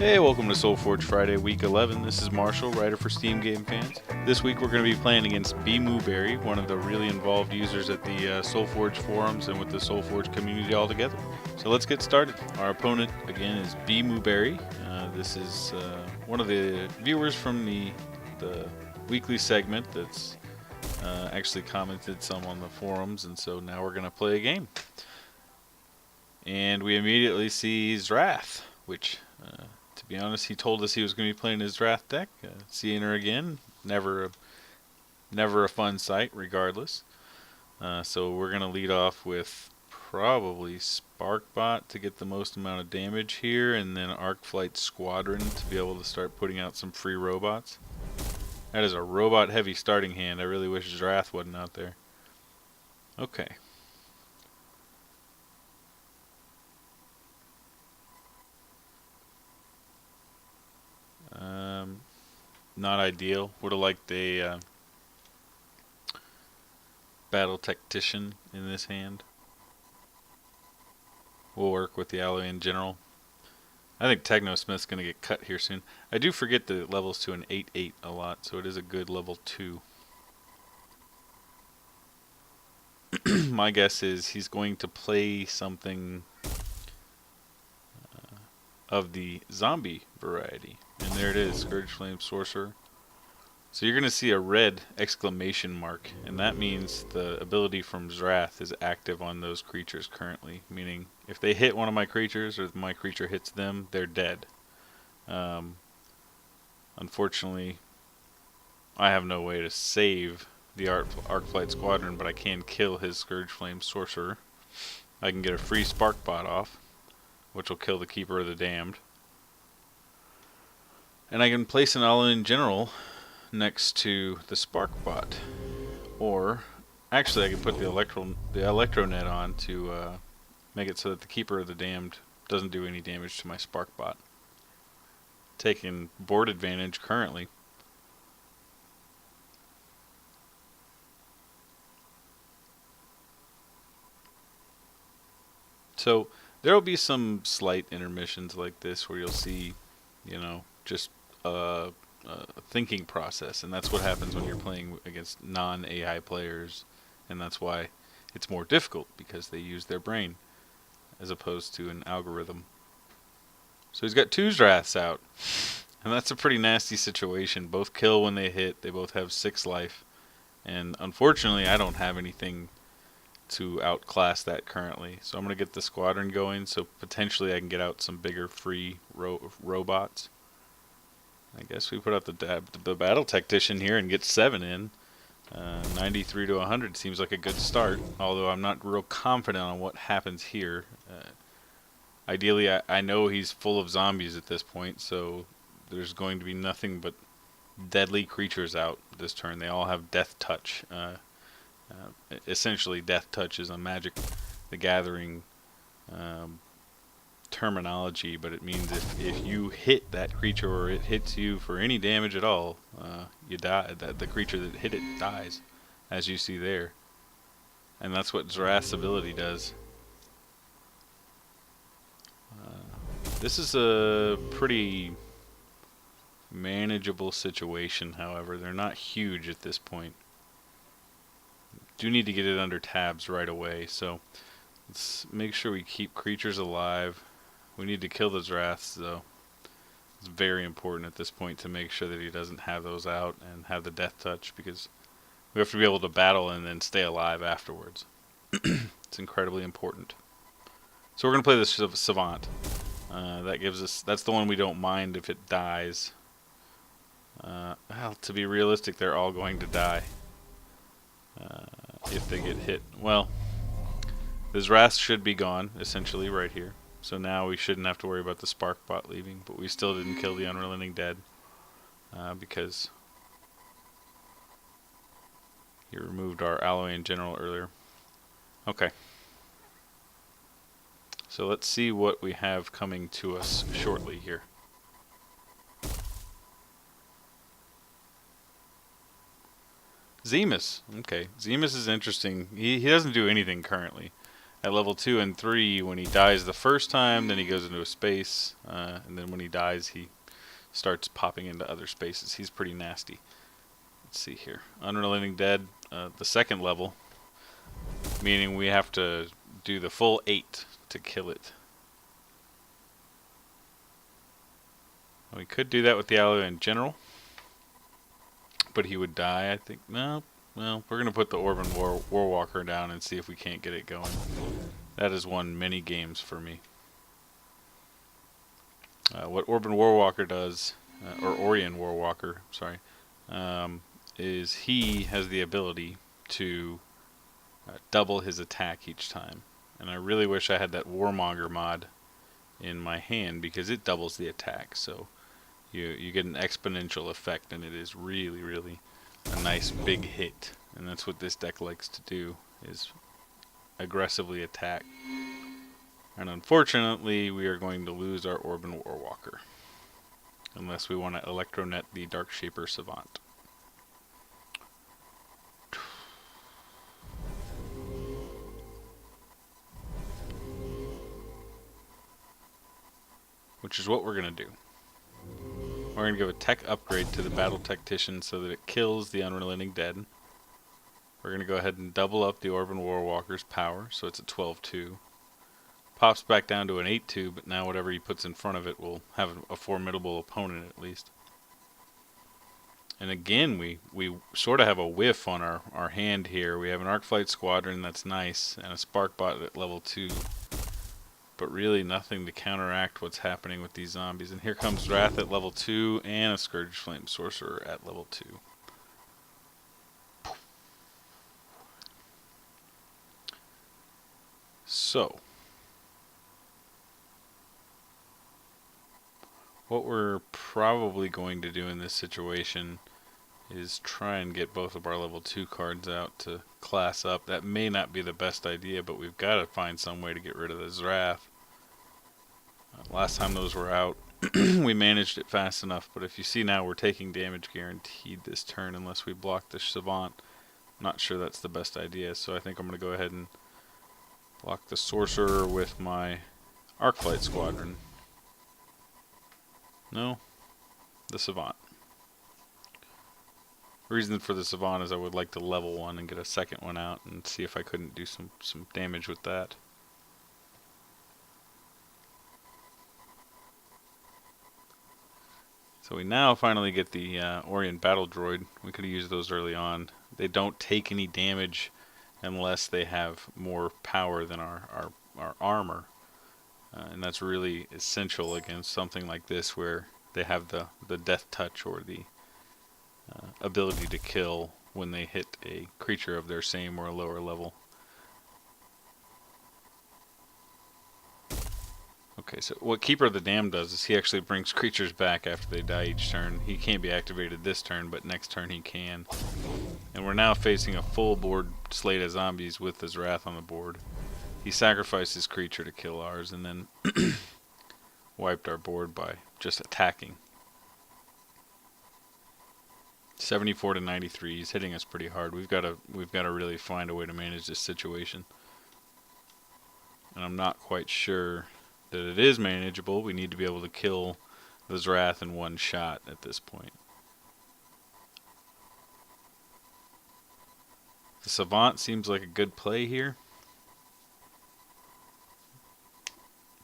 Hey, welcome to Solforge Friday, week 11. This is Marshall, writer for Steam Game Fans. This week we're going to be playing against Bmooberry, one of the really involved users at the Solforge forums and with the Solforge community altogether. So let's get started. Our opponent, again, is Bmooberry. This is one of the viewers from the weekly segment that's actually commented some on the forums, and so now we're going to play a game. And we immediately see Zrath, which... to be honest, he told us he was going to be playing his Wrath deck. Seeing her again, never a fun sight, regardless. So we're going to lead off with probably Sparkbot to get the most amount of damage here, and then Arcflight Squadron to be able to start putting out some free robots. That is a robot-heavy starting hand. I really wish Wrath wasn't out there. Okay. Not ideal. Would have liked a Battle Tactician in this hand. We'll work with the Alloy in general. I think Technosmith's going to get cut here soon. I do forget that it levels to an 8-8 a lot, so it is a good level 2. My guess is he's going to play something of the zombie variety. And there it is, Scourge Flame Sorcerer. So you're going to see a red exclamation mark, and that means the ability from Zrath is active on those creatures currently, meaning if they hit one of my creatures or if my creature hits them, they're dead. Unfortunately, I have no way to save the Arcflight Squadron, but I can kill his Scourge Flame Sorcerer. I can get a free Sparkbot off, which will kill the Keeper of the Damned. And I can place an Alloy in general next to the Sparkbot, or actually I can put the Electronet on to make it so that the Keeper of the Damned doesn't do any damage to my Sparkbot. Taking board advantage currently. So there will be some slight intermissions like this where you'll see, you know, just a thinking process, and that's what happens when you're playing against non-AI players, and that's why it's more difficult, because they use their brain as opposed to an algorithm. So he's got two Zraths out, and that's a pretty nasty situation. Both kill when they hit, they both have 6 life, and unfortunately I don't have anything to outclass that currently, so I'm going to get the Squadron going, so potentially I can get out some bigger free robots. I guess we put out the Battle Tactician here and get 7 in. 93 to 100 seems like a good start, although I'm not real confident on what happens here. Ideally, I know he's full of zombies at this point, so there's going to be nothing but deadly creatures out this turn. They all have Death Touch. Essentially, Death Touch is a Magic the Gathering terminology, but it means if you hit that creature or it hits you for any damage at all, you die. The creature that hit it dies, as you see there. And that's what Zrath's ability does. This is a pretty manageable situation, however. They're not huge at this point. Do need to get it under tabs right away, so let's make sure we keep creatures alive. We need to kill the Zraths, though. It's very important at this point to make sure that he doesn't have those out and have the Death Touch, because we have to be able to battle and then stay alive afterwards. It's incredibly important. So we're going to play this Savant. That gives us, that's the one we don't mind if it dies. Well, to be realistic, they're all going to die if they get hit. Well, the Zrath should be gone, essentially, right here. So now we shouldn't have to worry about the Sparkbot leaving, but we still didn't kill the Unrelenting Dead because he removed our Alloy in general earlier. Okay. So let's see what we have coming to us shortly here. Zemus. Okay. Zemus is interesting. He doesn't do anything currently. At level 2 and 3, when he dies the first time, then he goes into a space, and then when he dies, he starts popping into other spaces. He's pretty nasty. Let's see here. Unrelenting Dead, the second level, meaning we have to do the full 8 to kill it. We could do that with the ally in general, but he would die, I think. No, well, we're going to put the Orban Warwalker down and see if we can't get it going. That has won many games for me. What Orban Warwalker does, or Orion Warwalker, sorry, is he has the ability to double his attack each time. And I really wish I had that Warmonger mod in my hand because it doubles the attack. So you get an exponential effect, and it is really, really a nice big hit. And that's what this deck likes to do, is aggressively attack. And unfortunately, we are going to lose our Orban Warwalker unless we want to Electronet the Darkshaper Savant. Which is what we're going to do. We're going to give a tech upgrade to the Battle Tactician so that it kills the Unrelenting Dead. We're going to go ahead and double up the Orban Warwalker's power, so it's a 12-2. Pops back down to an 8-2, but now whatever he puts in front of it will have a formidable opponent at least. And again, we sort of have a whiff on our hand here. We have an Arcflight Squadron, that's nice, and a Sparkbot at level 2. But really nothing to counteract what's happening with these zombies. And here comes Wrath at level 2 and a Scourge Flame Sorcerer at level 2. So, what we're probably going to do in this situation is try and get both of our level 2 cards out to class up. That may not be the best idea, but we've got to find some way to get rid of this Wrath. Last time those were out, we managed it fast enough, but if you see now, we're taking damage guaranteed this turn unless we block the Savant. Not sure that's the best idea, so I think I'm going to go ahead and block the Sorcerer with my Arcflight Squadron. No, the Savant. The reason for the Savant is I would like to level one and get a second one out and see if I couldn't do some damage with that. So we now finally get the Orion Battle Droid. We could have used those early on. They don't take any damage unless they have more power than our armor. And that's really essential against something like this where they have the death touch or the ability to kill when they hit a creature of their same or a lower level. Okay, so what Keeper of the Damned does is he actually brings creatures back after they die each turn. He can't be activated this turn, but next turn he can. And we're now facing a full board slate of zombies with his Wrath on the board. He sacrificed his creature to kill ours and then wiped our board by just attacking. 74 to 93. He's hitting us pretty hard. We've got to really find a way to manage this situation. And I'm not quite sure that it is manageable. We need to be able to kill the Wrath in one shot at this point. The Savant seems like a good play here.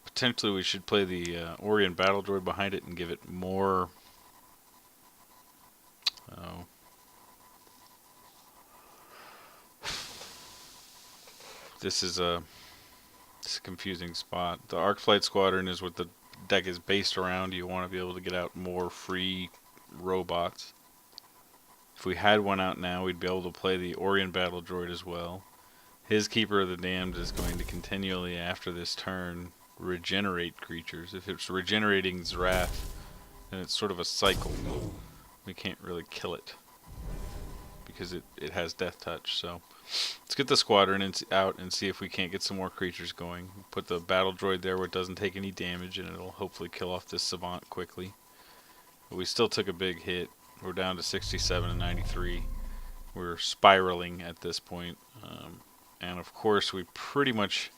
Potentially we should play the Orion Battle Droid behind it and give it more... This is a confusing spot. The Arcflight Squadron is what the deck is based around. You want to be able to get out more free robots. If we had one out now, we'd be able to play the Orion Battle Droid as well. His Keeper of the Damned is going to continually, after this turn, regenerate creatures. If it's regenerating Wrath, then it's sort of a cycle. We can't really kill it because it has death touch. So let's get the squadron out and see if we can't get some more creatures going. Put the Battle Droid there where it doesn't take any damage, and it'll hopefully kill off this Savant quickly. But we still took a big hit. We're down to 67 and 93. We're spiraling at this point. And of course we pretty much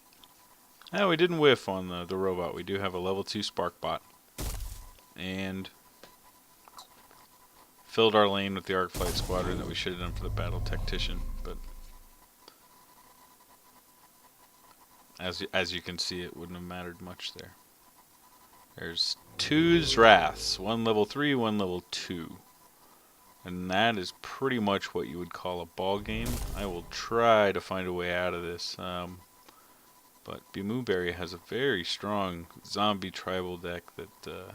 We didn't whiff on the robot. We do have a level 2 spark bot. And filled our lane with the Arc Flight Squadron that we should have done for the Battle Tactician. But as you can see, it wouldn't have mattered much there. There's two Zraths, one level 3, one level 2. And that is pretty much what you would call a ball game. I will try to find a way out of this. But Bmooberry has a very strong zombie tribal deck that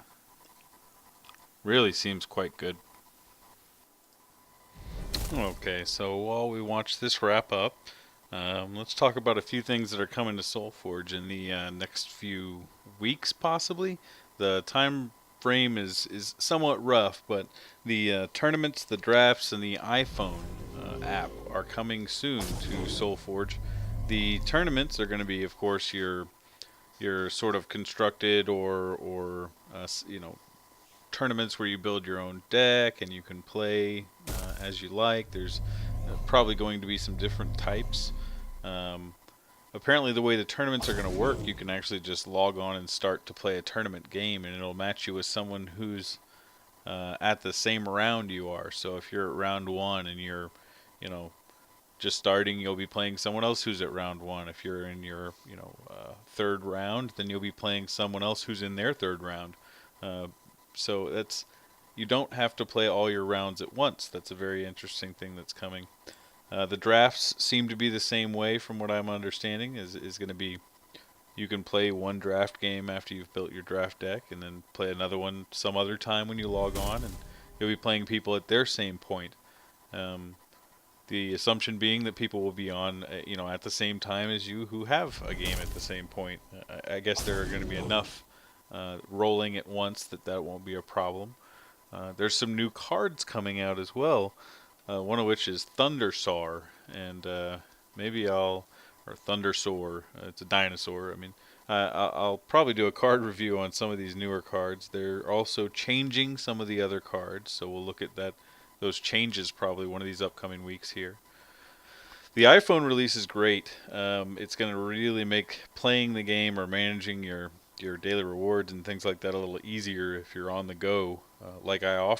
really seems quite good. Okay, so while we watch this wrap up, let's talk about a few things that are coming to Solforge in the next few weeks, possibly. The time frame is somewhat rough, but the tournaments, the drafts, and the iPhone app are coming soon to Solforge. The tournaments are going to be, of course, your sort of constructed or tournaments where you build your own deck and you can play as you like. There's probably going to be some different types. Um, Apparently, the way the tournaments are going to work, you can actually just log on and start to play a tournament game, and it'll match you with someone who's at the same round you are. So if you're at round one and you're, you know, just starting, you'll be playing someone else who's at round one. If you're in your, third round, then you'll be playing someone else who's in their third round. Uh, so that's you don't have to play all your rounds at once. That's a very interesting thing that's coming. The drafts seem to be the same way, from what I'm understanding. Is going to be you can play one draft game after you've built your draft deck, and then play another one some other time when you log on, and you'll be playing people at their same point. Um, the assumption being that people will be on, at the same time as you who have a game at the same point. I guess there are going to be enough rolling at once that won't be a problem. There's some new cards coming out as well. One of which is Thundersaur, and maybe I'll or Thundersaur. It's a dinosaur. I mean, I'll probably do a card review on some of these newer cards. They're also changing some of the other cards, so we'll look at those changes probably one of these upcoming weeks here. The iPhone release is great. It's going to really make playing the game or managing your daily rewards and things like that a little easier if you're on the go, like I often